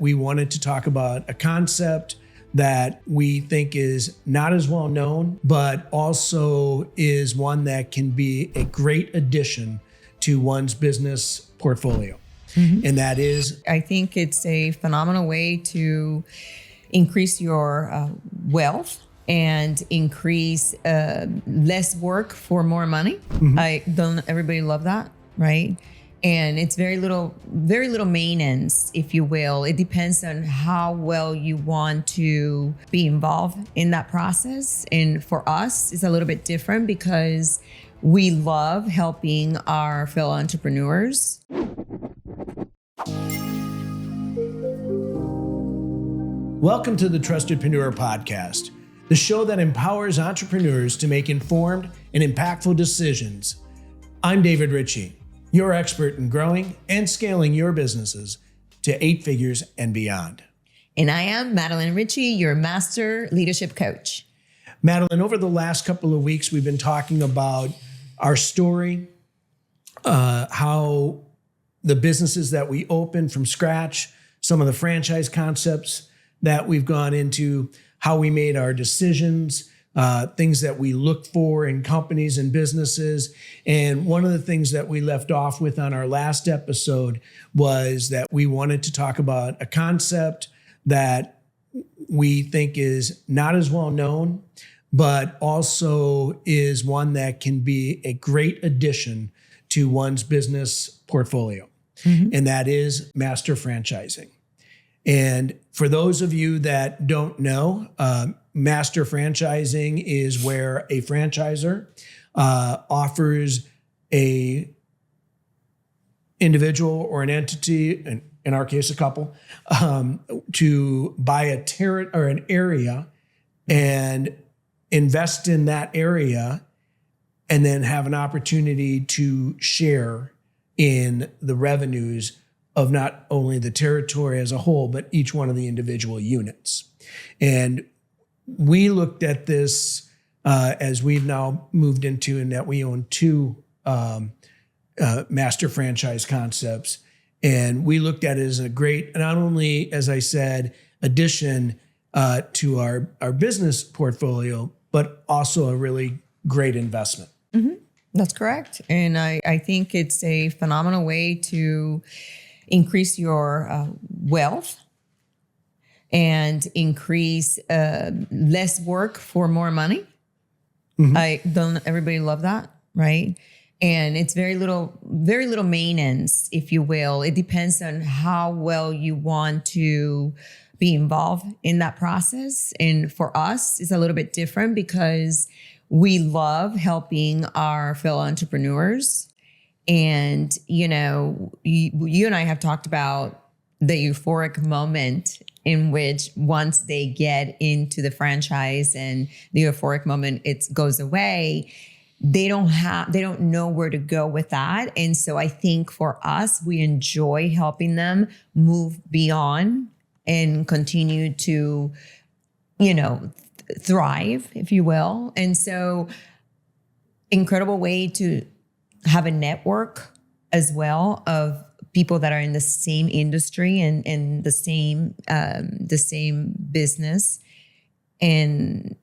we wanted to talk about a concept that we think is not as well known, but also is one that can be a great addition to one's business portfolio. And that is, I think it's a phenomenal way to increase your wealth and increase less work for more money. Don't everybody love that, right? And it's very little maintenance, if you will. It depends on how well you want to be involved in that process. And for us, it's a little bit different because we love helping our fellow entrepreneurs. welcome to the Trustedpreneur podcast, the show that empowers entrepreneurs to make informed and impactful decisions. I'm David Ritchie, your expert in growing and scaling your businesses to 8 figures and beyond. And I am Madeline Ritchie, your master leadership coach. Madeline, over the last couple of weeks, we've been talking about our story, how the businesses that we opened from scratch, some of the franchise concepts that we've gone into, how we made our decisions, things that we look for in companies and businesses. And one of the things that we left off with on our last episode was that we wanted to talk about a concept that we think is not as well known, but also is one that can be a great addition to one's business portfolio. And that is master franchising. And for those of you that don't know, master franchising is where a franchisor offers a individual or an entity, in our case, a couple, to buy a or an area and invest in that area, and then have an opportunity to share in the revenues of not only the territory as a whole, but each one of the individual units. And we looked at this as we've now moved into, and that we own 2 master franchise concepts. And we looked at it as a great, not only, as I said, addition to our business portfolio, but also a really great investment. That's correct. And I think it's a phenomenal way to increase your wealth and increase less work for more money. Don't everybody love that, right? And it's very little maintenance, if you will. It depends on how well you want to be involved in that process. And for us, it's a little bit different because we love helping our fellow entrepreneurs. And, you know, you and I have talked about the euphoric moment in which once they get into the franchise and the euphoric moment, it goes away, they don't know where to go with that. And so I think for us, we enjoy helping them move beyond and continue to, thrive, if you will. And so incredible way to have a network as well of people that are in the same industry and in the same business. And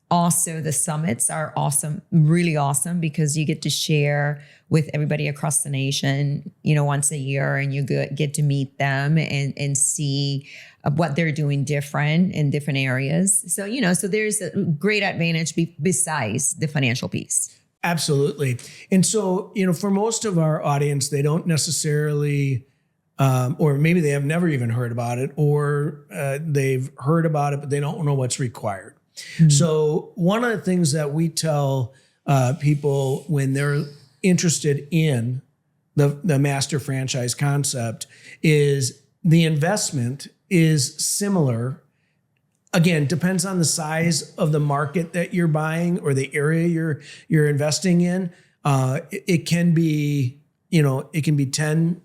also the summits are awesome, really awesome, because you get to share with everybody across the nation, once a year, and you get to meet them and see what they're doing different in different areas. So, so there's a great advantage besides the financial piece. Absolutely. And so, for most of our audience, they don't necessarily, or maybe they have never even heard about it, or they've heard about it, but they don't know what's required. So one of the things that we tell people when they're interested in the master franchise concept is the investment is similar. Again, depends on the size of the market that you're buying or the area you're investing in. It can be, it can be 10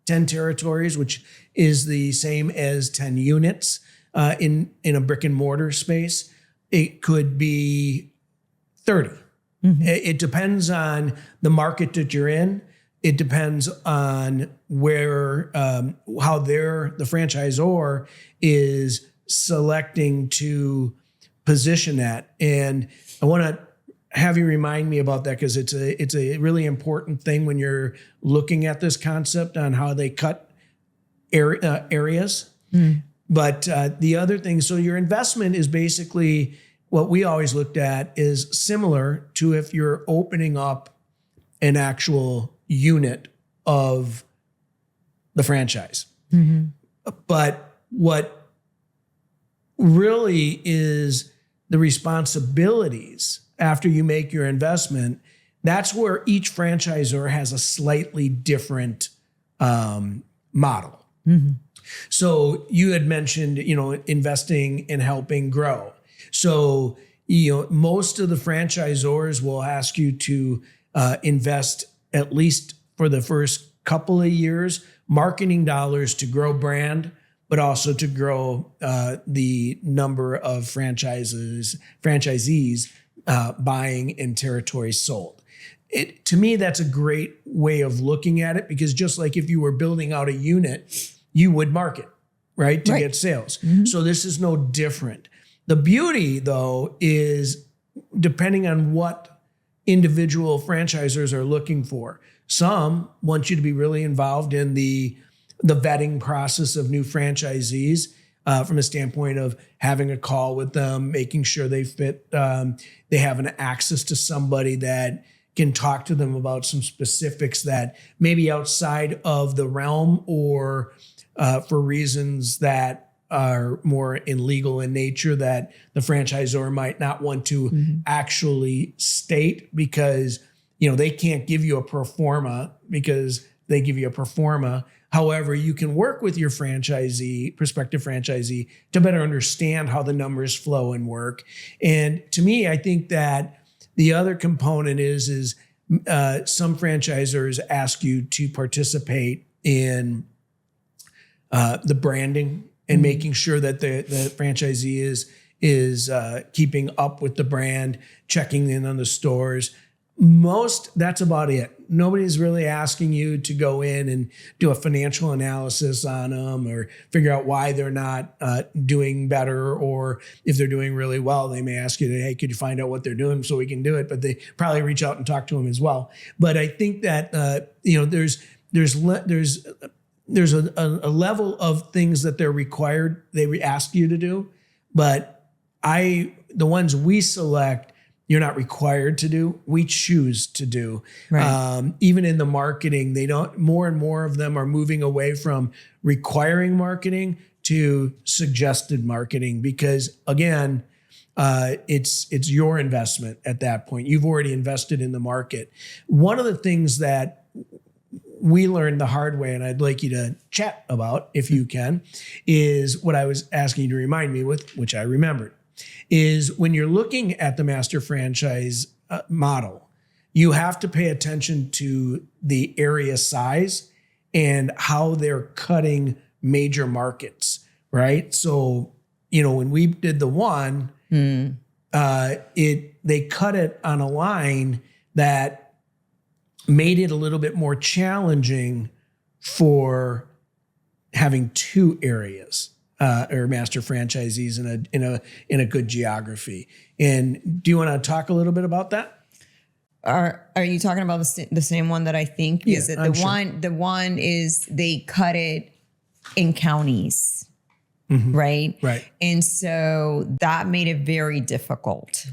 territories, which is the same as 10 units in a brick and mortar space. It could be 30. It depends on the market that you're in. it depends on where, how the franchisor is selecting to position that. And I want to have you remind me about that, because it's a really important thing when you're looking at this concept on how they cut areas. But the other thing, so your investment is basically what we always looked at is similar to if you're opening up an actual unit of the franchise. But what really is the responsibilities after you make your investment, that's where each franchisor has a slightly different model. So you had mentioned, investing and helping grow. So, most of the franchisors will ask you to invest at least for the first couple of years, marketing dollars to grow brand, but also to grow the number of franchisees buying and territories sold. To me, that's a great way of looking at it, because just like if you were building out a unit, you would market, right, to get sales. So this is no different. The beauty, though, is depending on what individual franchisors are looking for. Some want you to be really involved in the vetting process of new franchisees from a standpoint of having a call with them, making sure they fit, they have an access to somebody that can talk to them about some specifics that maybe outside of the realm or for reasons that are more in legal in nature that the franchisor might not want to actually state, because they can't give you a pro forma because they give you a pro forma. However, you can work with your prospective franchisee to better understand how the numbers flow and work. And to me, I think that the other component is some franchisors ask you to participate in the branding and making sure that the franchisee is keeping up with the brand, checking in on the stores. That's about it. Nobody's really asking you to go in and do a financial analysis on them or figure out why they're not doing better, or if they're doing really well, they may ask you, hey, could you find out what they're doing so we can do it? But they probably reach out and talk to them as well. But I think that there's a level of things that they're required, they ask you to do, but the ones we select, you're not required to do. We choose to do. Right. Even in the marketing, more and more of them are moving away from requiring marketing to suggested marketing, because again, it's your investment at that point. You've already invested in the market. One of the things that we learned the hard way, and I'd like you to chat about if you can, is what I was asking you to remind me with, which I remembered, is when you're looking at the master franchise model, you have to pay attention to the area size and how they're cutting major markets, right? So, when we did the one, they cut it on a line that made it a little bit more challenging for having two areas or master franchisees in a good geography. And do you want to talk a little bit about that? Are you talking about the same one that I think? Yeah, is it I'm the sure. one? The one is they cut it in counties, right? Right. And so that made it very difficult,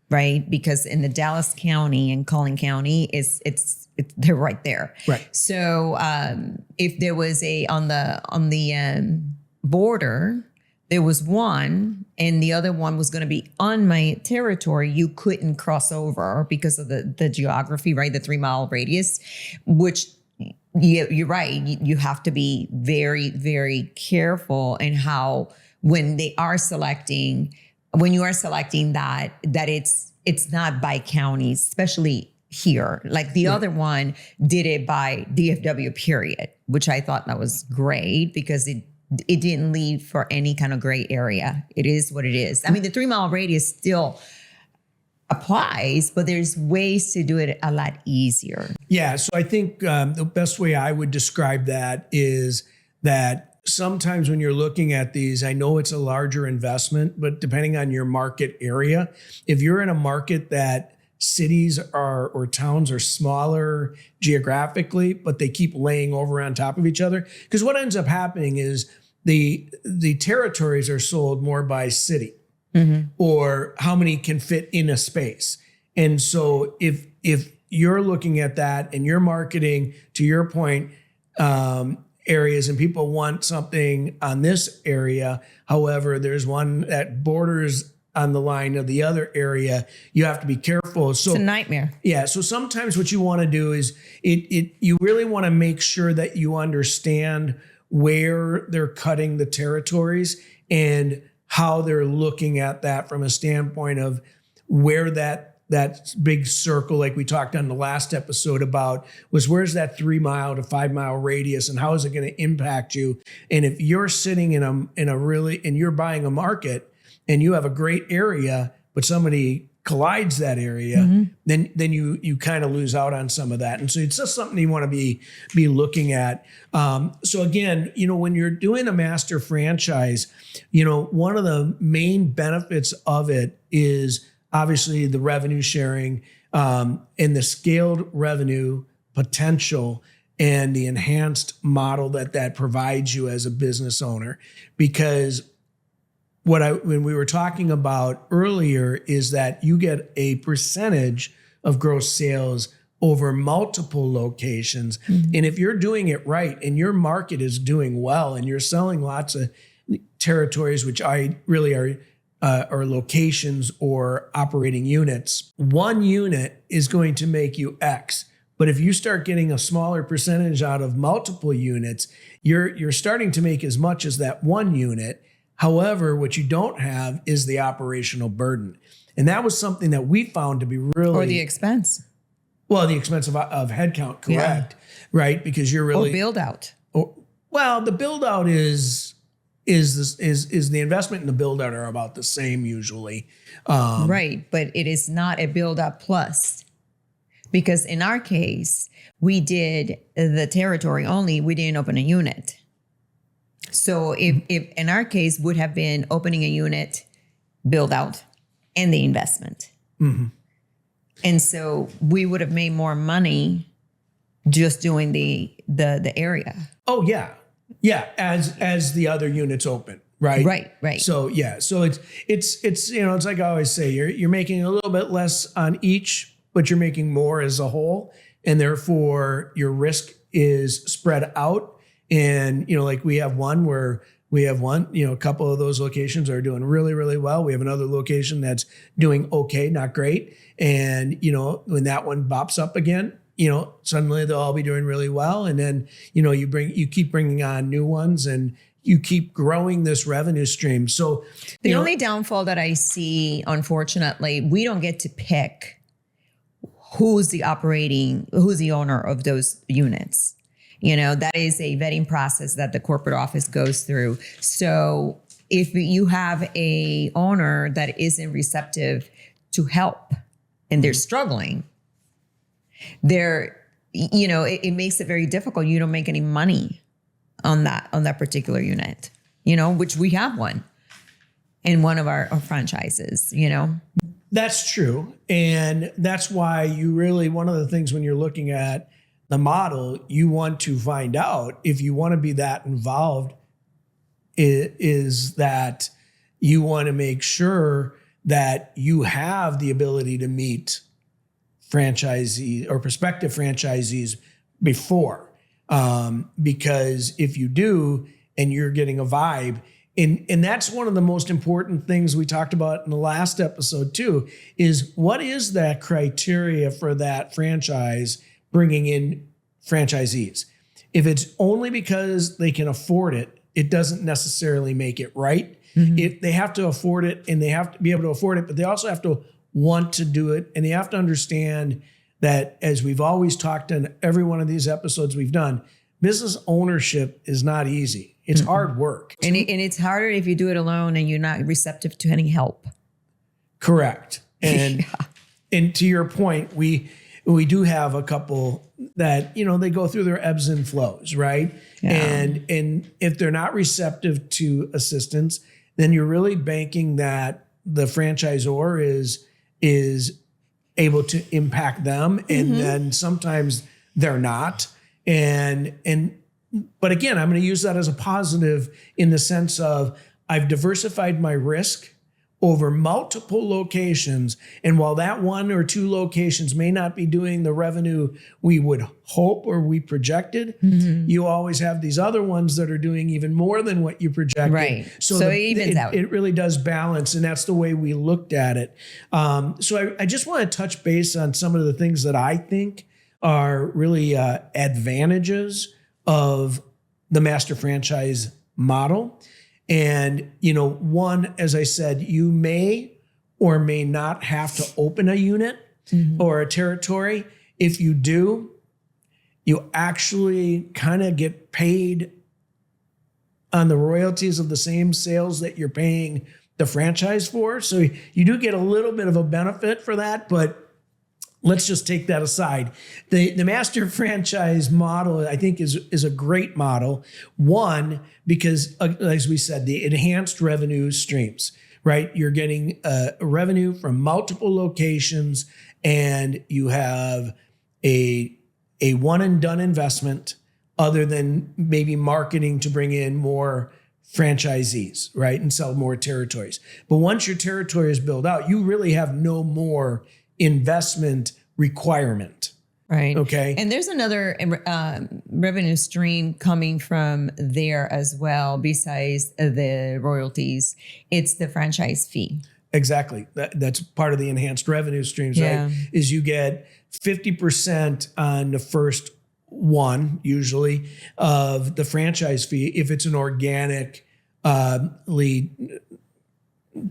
right? Because in the Dallas County and Collin County, they're right there. Right. So if there was on the border, there was one, and the other one was going to be on my territory, you couldn't cross over because of the geography, right? The 3-mile radius, which you're right. You have to be very, very careful in how, when you are selecting that it's not by counties, especially here. Like the other one did it by DFW period, which I thought that was great because it didn't leave for any kind of gray area. It is what it is. I mean, the 3-mile radius still applies, but there's ways to do it a lot easier. Yeah. So I think the best way I would describe that is that sometimes when you're looking at these, I know it's a larger investment, but depending on your market area, if you're in a market that cities are or towns are smaller geographically, but they keep laying over on top of each other, because what ends up happening is the territories are sold more by city or how many can fit in a space. And so if you're looking at that and you're marketing, to your point, areas and people want something on this area, however, there's one that borders on the line of the other area, you have to be careful. So It's a nightmare. yeah. So sometimes what you want to do is you really want to make sure that you understand where they're cutting the territories and how they're looking at that from a standpoint of where that big circle, like we talked on the last episode about, was where's that 3 mile to 5 mile radius and how is it going to impact you? And if you're sitting in a really, and you're buying a market and you have a great area, but somebody collides that area, then you kind of lose out on some of that. And so it's just something you want to be looking at. So again, when you're doing a master franchise, one of the main benefits of it is obviously the revenue sharing and the scaled revenue potential and the enhanced model that provides you as a business owner. Because when we were talking about earlier is that you get a percentage of gross sales over multiple locations. And if you're doing it right and your market is doing well and you're selling lots of territories, which I really are or locations or operating units, one unit is going to make you X. But if you start getting a smaller percentage out of multiple units, you're starting to make as much as that one unit. However, what you don't have is the operational burden. And that was something that we found to be really... Or the expense. Well, the expense of headcount, correct. Right? Because you're really... Or build out. Well, the build out is the investment and the build out are about the same usually. Right. But it is not a build out plus. Because in our case, we did the territory only. We didn't open a unit. So if in our case would have been opening a unit, build out, and the investment. And so we would have made more money just doing the area. Oh yeah. Yeah. As the other units open. Right. Right. So yeah. So it's it's like I always say, you're making a little bit less on each, but you're making more as a whole. And therefore your risk is spread out. And, like we have a couple of those locations are doing really, really well. We have another location that's doing okay, not great. And, when that one bops up again, suddenly they'll all be doing really well. And then, you keep bringing on new ones and you keep growing this revenue stream. So the only downfall that I see, unfortunately, we don't get to pick who's the owner of those units. That is a vetting process that the corporate office goes through. So if you have a owner that isn't receptive to help and they're struggling, it makes it very difficult. You don't make any money on that particular unit, which we have one in one of our franchises, That's true. And that's why one of the things when you're looking at the model, you want to find out if you want to be that involved is that you want to make sure that you have the ability to meet franchisees or prospective franchisees before. Because if you do, and you're getting a vibe, and that's one of the most important things we talked about in the last episode too, is what is that criteria for that franchise bringing in franchisees? If it's only because they can afford it, it doesn't necessarily make it right. If they have to afford it and they have to be able to afford it, but they also have to want to do it. And they have to understand that, as we've always talked in every one of these episodes we've done, business ownership is not easy. It's hard work. And it's harder if you do it alone and you're not receptive to any help. Correct. And and to your point, we do have a couple that, they go through their ebbs and flows, right? Yeah. And if they're not receptive to assistance, then you're really banking that the franchisor is able to impact them. And then sometimes they're not. But again, I'm going to use that as a positive in the sense of I've diversified my risk over multiple locations. And while that one or two locations may not be doing the revenue we would hope or we projected, you always have these other ones that are doing even more than what you projected. Right. So it evens out. It really does balance. And that's the way we looked at it. So I just want to touch base on some of the things that I think are really advantages of the master franchise model. And, one, as I said, you may or may not have to open a unit or a territory. If you do, you actually kind of get paid on the royalties of the same sales that you're paying the franchise for. So you do get a little bit of a benefit for that, but let's just take that aside. The master franchise model, I think, is a great model. One, because as we said, the enhanced revenue streams, right? You're getting revenue from multiple locations, and you have a one and done investment, other than maybe marketing to bring in more franchisees, right? And sell more territories. But once your territory is built out, you really have no more investment requirement. Right. Okay. And there's another revenue stream coming from there as well, besides the royalties. It's the franchise fee. Exactly. That's part of the enhanced revenue streams, right? Is you get 50% on the first one, usually, of the franchise fee if it's an organic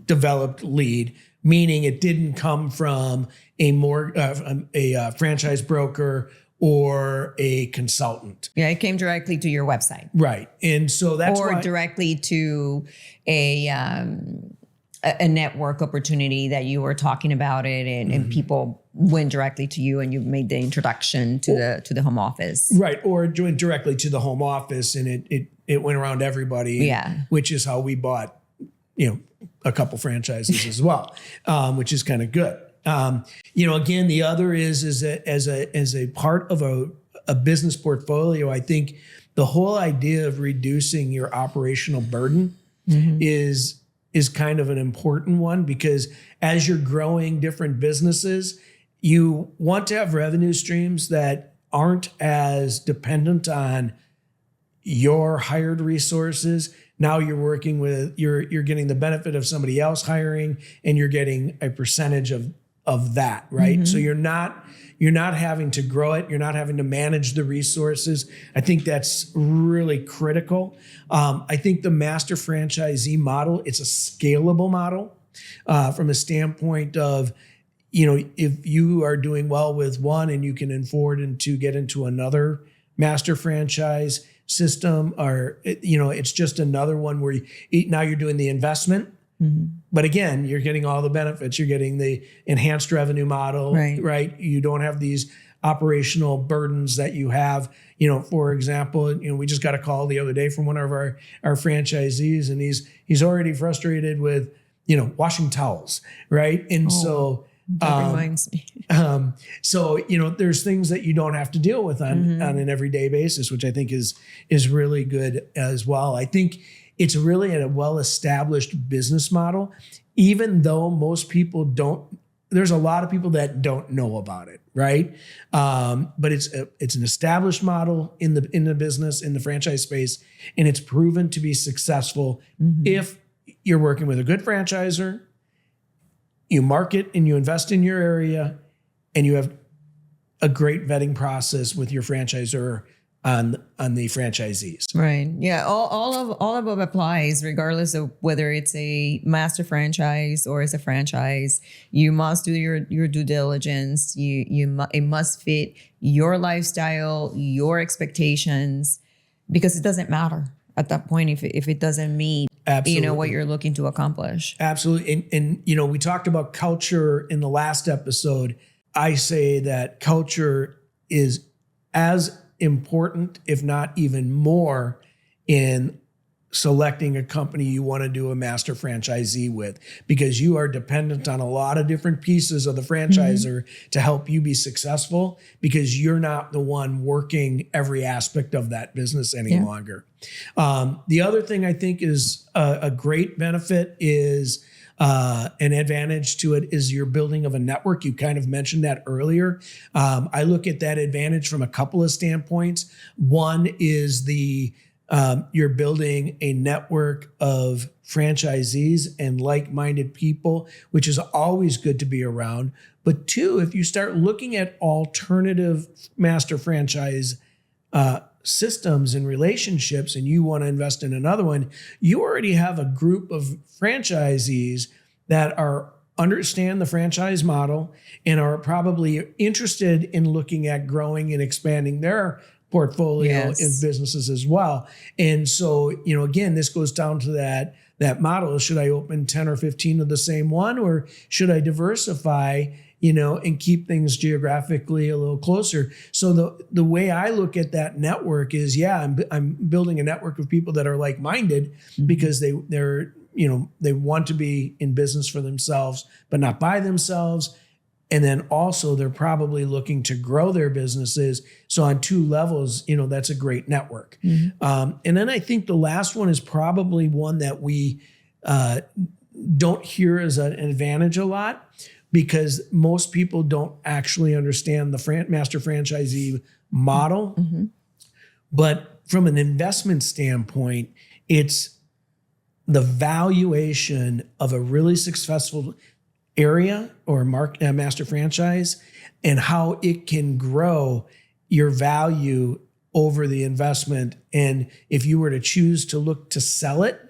developed lead, meaning it didn't come from a franchise broker or a consultant. Yeah, it came directly to your website. Right. And so that's or directly to a network opportunity that you were talking about it, and people went directly to you and you made the introduction to the home office. Right. Or it went directly to the home office and it went around everybody. Yeah. Which is how we bought, a couple franchises as well, which is kind of good. Again, the other is that as a part of a business portfolio, I think the whole idea of reducing your operational burden is kind of an important one, because as you're growing different businesses, you want to have revenue streams that aren't as dependent on your hired resources. Now you're working with, you're getting the benefit of somebody else hiring, and you're getting a percentage of that, right? So you're not having to grow it. You're not having to manage the resources. I think that's really critical. I think the master franchisee model, it's a scalable model from a standpoint of, if you are doing well with one and you can afford and to get into another master franchise system, or, it's just another one where now you're doing the investment. But again, you're getting all the benefits. You're getting the enhanced revenue model, right? You don't have these operational burdens that you have. For example, we just got a call the other day from one of our franchisees, and he's already frustrated with, washing towels, right? And so that reminds me. So, there's things that you don't have to deal with on an everyday basis, which I think is really good as well. I think it's really a well-established business model, even though most people don't. There's a lot of people that don't know about it, right? But it's an established model in the business, in the franchise space, and it's proven to be successful if you're working with a good franchisor, you market and you invest in your area, and you have a great vetting process with your franchisor on the franchisees. Right. Yeah. All above applies, regardless of whether it's a master franchise or it's a franchise. You must do your due diligence. It must fit your lifestyle, your expectations, because it doesn't matter at that point if it doesn't meet Absolutely. what you're looking to accomplish. Absolutely. And we talked about culture in the last episode. I say that culture is as important, if not even more, in selecting a company you want to do a master franchisee with, because you are dependent on a lot of different pieces of the franchisor to help you be successful, because you're not the one working every aspect of that business any longer. The other thing I think is a great benefit is an advantage to it is your building of a network. You kind of mentioned that earlier. I look at that advantage from a couple of standpoints. One is you're building a network of franchisees and like-minded people, which is always good to be around. But two, if you start looking at alternative master franchise systems and relationships, and you want to invest in another one, you already have a group of franchisees that understand the franchise model and are probably interested in looking at growing and expanding their portfolio in businesses as well. And so, again, this goes down to that model. Should I open 10 or 15 of the same one, or should I diversify, and keep things geographically a little closer? So the way I look at that network is, I'm building a network of people that are like-minded because they're they want to be in business for themselves, but not by themselves. And then also they're probably looking to grow their businesses. So on two levels, that's a great network. And then I think the last one is probably one that we don't hear as an advantage a lot, because most people don't actually understand the master franchisee model. But from an investment standpoint, it's the valuation of a really successful area or master franchise, and how it can grow your value over the investment. And if you were to choose to look to sell it,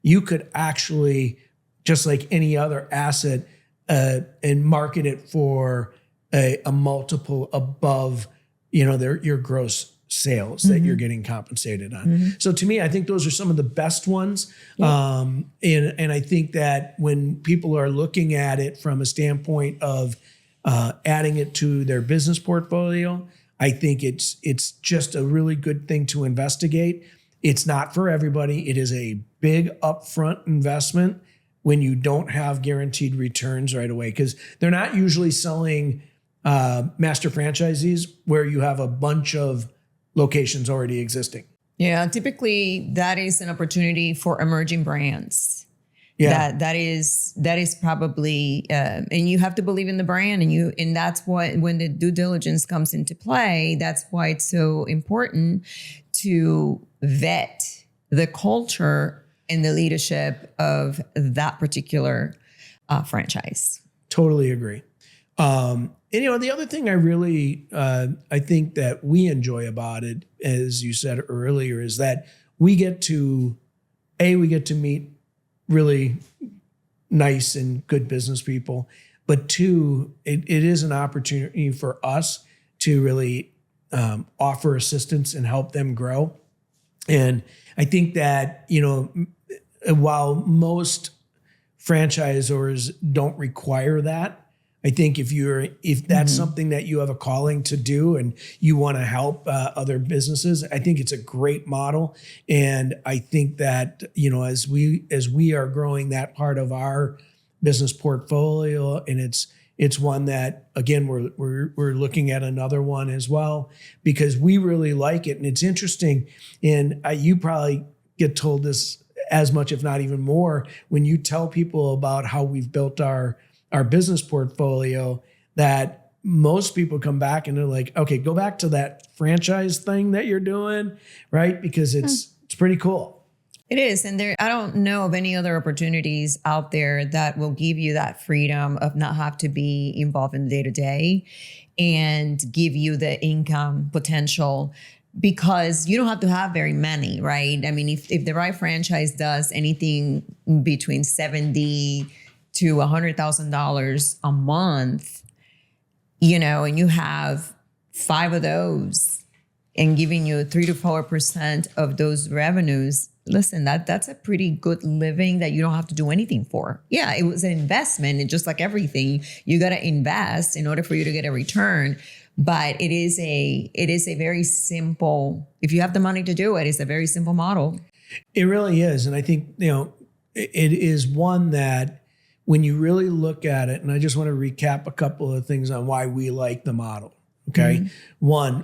you could actually, just like any other asset, and market it for a multiple above, your gross sales that you're getting compensated on. So to me, I think those are some of the best ones. And I think that when people are looking at it from a standpoint of adding it to their business portfolio, I think it's just a really good thing to investigate. It's not for everybody. It is a big upfront investment when you don't have guaranteed returns right away, because they're not usually selling master franchisees where you have a bunch of locations already existing. Yeah, typically that is an opportunity for emerging brands. Yeah, That is probably, and you have to believe in the brand, and that's what, when the due diligence comes into play, that's why it's so important to vet the culture and the leadership of that particular franchise. totally agree. And the other thing I really, I think that we enjoy about it, as you said earlier, is that we get to meet really nice and good business people, but two, it is an opportunity for us to really offer assistance and help them grow. And I think that, while most franchisors don't require that, I think if that's something that you have a calling to do and you want to help other businesses, I think it's a great model. And I think that, as we are growing that part of our business portfolio, and it's one that, again, we're looking at another one as well, because we really like it. And it's interesting. And you probably get told this as much, if not even more, when you tell people about how we've built our business portfolio, that most people come back and they're like, okay, go back to that franchise thing that you're doing, right? Because it's pretty cool. It is. And I don't know of any other opportunities out there that will give you that freedom of not have to be involved in the day-to-day and give you the income potential, because you don't have to have very many, right? I mean, if the right franchise does anything between $70,000 to $100,000 a month, and you have 5 of those, and giving you 3 to 4% of those revenues, listen, that's a pretty good living that you don't have to do anything for. Yeah, it was an investment, and just like everything, you got to invest in order for you to get a return. But it is a very simple, if you have the money to do it, it's a very simple model. It really is. And I think, it is one that when you really look at it, and I just want to recap a couple of things on why we like the model. Okay. One,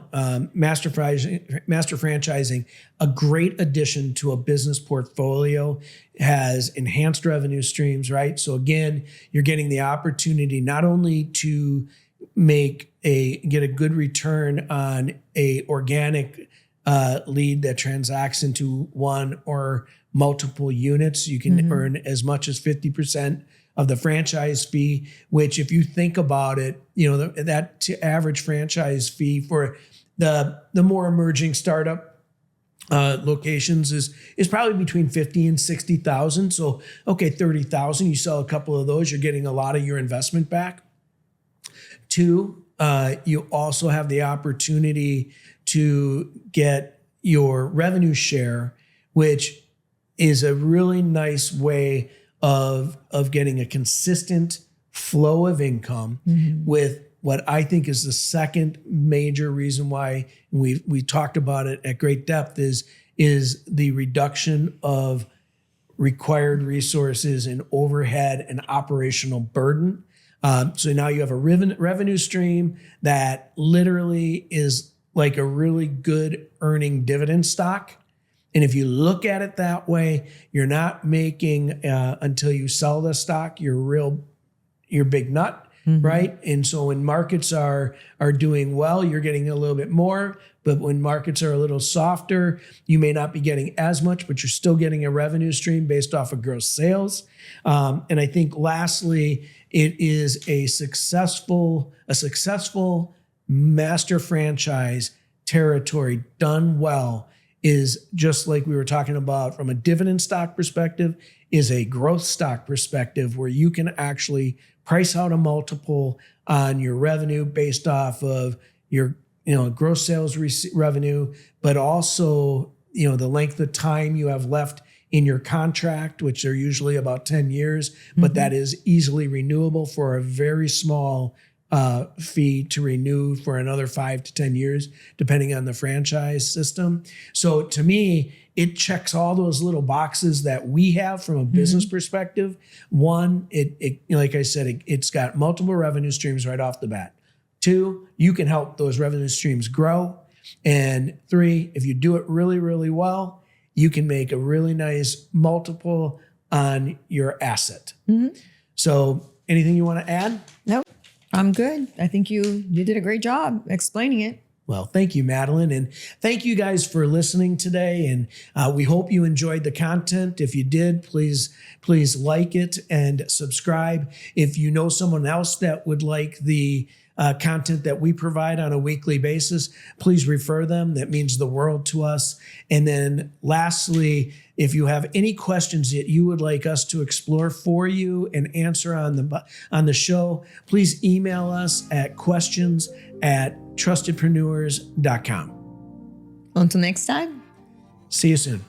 master franchising, a great addition to a business portfolio, has enhanced revenue streams, right? So again, you're getting the opportunity not only to get a good return on a organic lead that transacts into one or multiple units. You can earn as much as 50% of the franchise fee, which if you think about it, that average franchise fee for the more emerging startup locations is probably between 50 and 60,000. So, okay, 30,000, you sell a couple of those, you're getting a lot of your investment back. Two, you also have the opportunity to get your revenue share, which is a really nice way of getting a consistent flow of income with what I think is the second major reason why we talked about it at great depth is the reduction of required resources and overhead and operational burden. So now you have a revenue stream that literally is like a really good earning dividend stock. And if you look at it that way, you're not making until you sell the stock your big nut, right? And so when markets are doing well, you're getting a little bit more. But when markets are a little softer, you may not be getting as much, but you're still getting a revenue stream based off of gross sales. And I think lastly, it is a successful master franchise territory done well is just like we were talking about from a dividend stock perspective, is a growth stock perspective where you can actually price out a multiple on your revenue based off of your gross sales revenue, but also the length of time you have left in your contract, which are usually about 10 years, but that is easily renewable for a very small fee to renew for another 5 to 10 years, depending on the franchise system. So to me, it checks all those little boxes that we have from a business perspective. One, it like I said, it's got multiple revenue streams right off the bat. Two, you can help those revenue streams grow. And three, if you do it really, really well, you can make a really nice multiple on your asset. So anything you want to add? Nope. I'm good. I think you did a great job explaining it. Well, thank you, Madeline. And thank you guys for listening today. And we hope you enjoyed the content. If you did, please like it and subscribe. If you know someone else that would like the content that we provide on a weekly basis, please refer them. That means the world to us. And then lastly, if you have any questions that you would like us to explore for you and answer on the show, please email us at questions@trustedpreneurs.com. Until next time. See you soon.